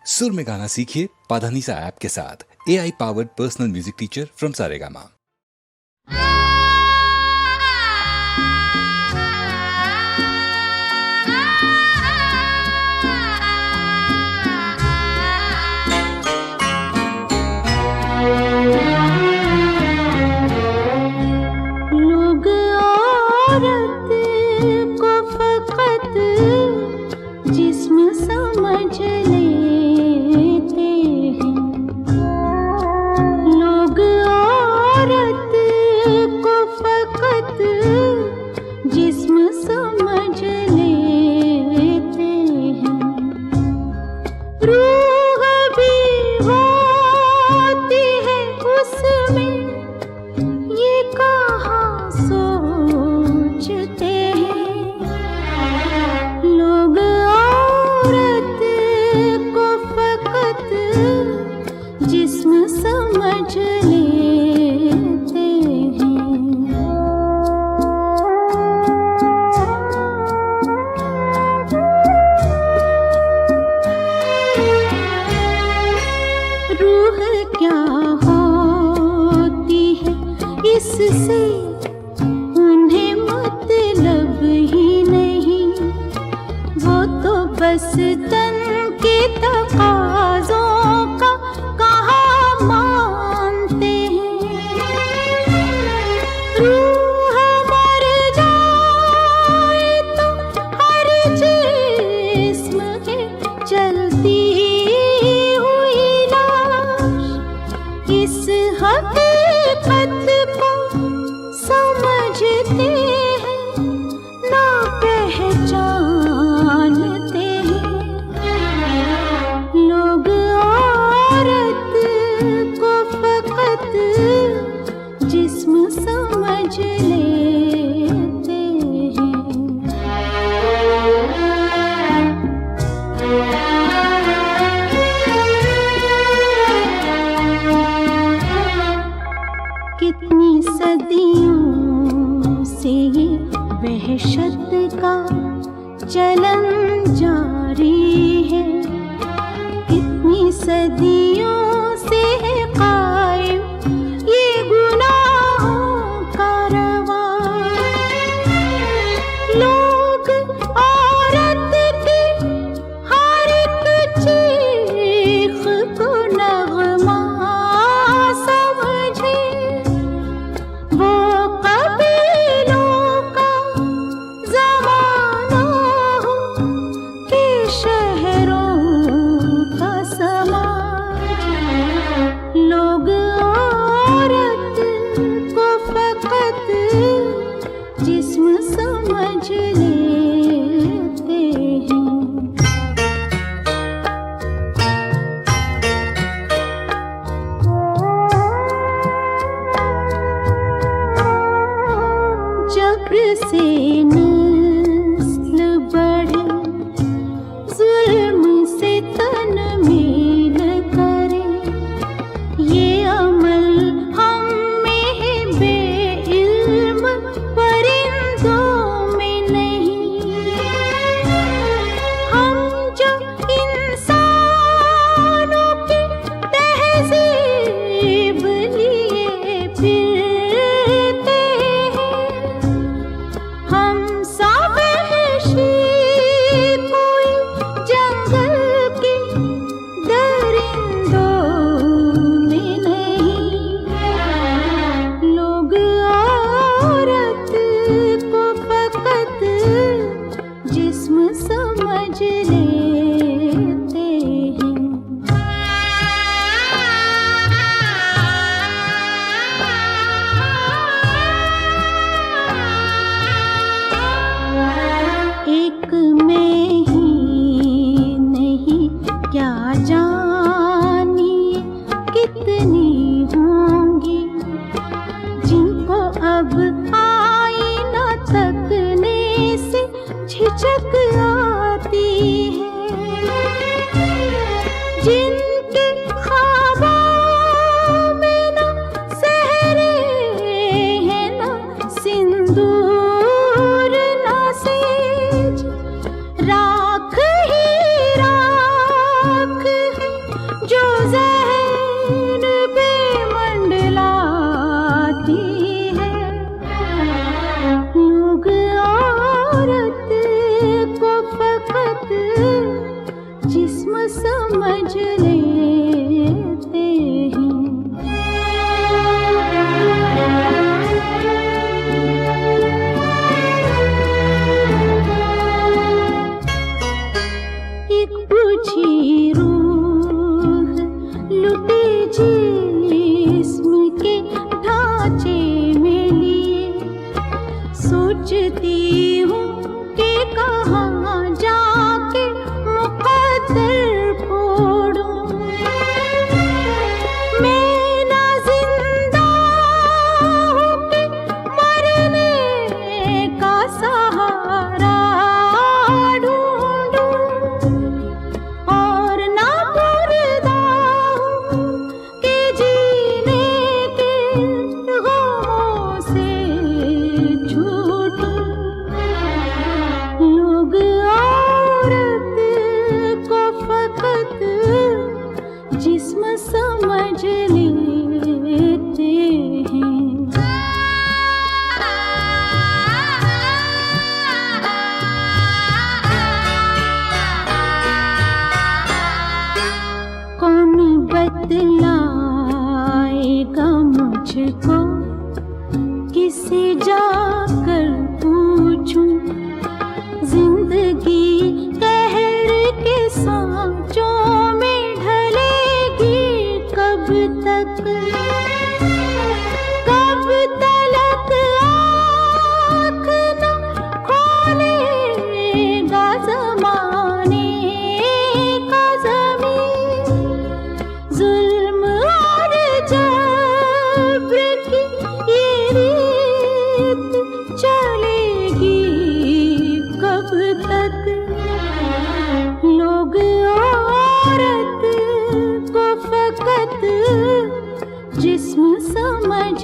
सुर में गाना सीखिए पाधानीसा ऐप के साथ। AI powered personal music teacher from Saregama. लोग औरत को फकत जिस्म समझ लेते हैं। लोग औरत को फकत जिस्म समझ लेते हैं। रूह भी होती है उसमें, ये कहाँ सोचते हैं। लोग औरत को फकत जिस्म समझ लेते हैं। रूह क्या होती है इससे उन्हें मतलब ही नहीं। वो तो बस तन के तकाज़ों का कहाँ मानते हैं। रूह मर जाए तो हर जिस्म है चलती हुई लाश। इस हकीकत को समझते हैं ना पहचानते हैं। लोग औरत को फकत जिस्म समझ लेते हैं। कितनी सदियों से ये वहशत का चलन जारी है। कितनी सदियों से है कायम ये गुनाहों का रवां। लोग औरत की हर एक चीख को नगमा समझे। वो कबीलों का ज़माना हो कि शहरों का समाज। लोग औरत को फकत जिस्म समझ लेते हैं। जब्र से नस्ल बढ़े, जुल्म से तन मेल करे, ये अमल हम में है बेइल्म परिंदों में नहीं। हम जो इंसानों की तहज़ीब लिए फिरते हैं। हम सब वहशी कोई जंगल के दरिंदों में नहीं। लोग औरत को फकत जिस्म समझ लेते हैं। एक में ही नहीं क्या जानिए कितनी होंगी जिनको अब आईना तकने से झिझक आती है। जिनके ख्वाबों में ना सहरे हैं ना सिंदूर ना सेज, राख ही राख जिस्म समझ लेते हैं। एक बुझी रूह लुटे जिस्म के ढांचे में लिए, सोचती हूँ कि कहाँ जाके मुकद्दर फोड़ूं। मैं ना जिंदा हूँ कि मरने का सहारा ढूंढूं, और ना मुर्दा हूँ कि जीने के गमों से छूटूं। लोग औरत को फकत जिस्म समझ लेते हैं। कौन बतलाएगा मुझको, किसे जाकर पूछूं। जिंदगी कहर के सांचों में ढलेगी कब तक, कब तलक आँख न खोलेगा ज़माने का ज़मीन। जुल्म और जब्र की ये रीत चलेगी कब तक। लोग औरत को फकत जिस्म समझ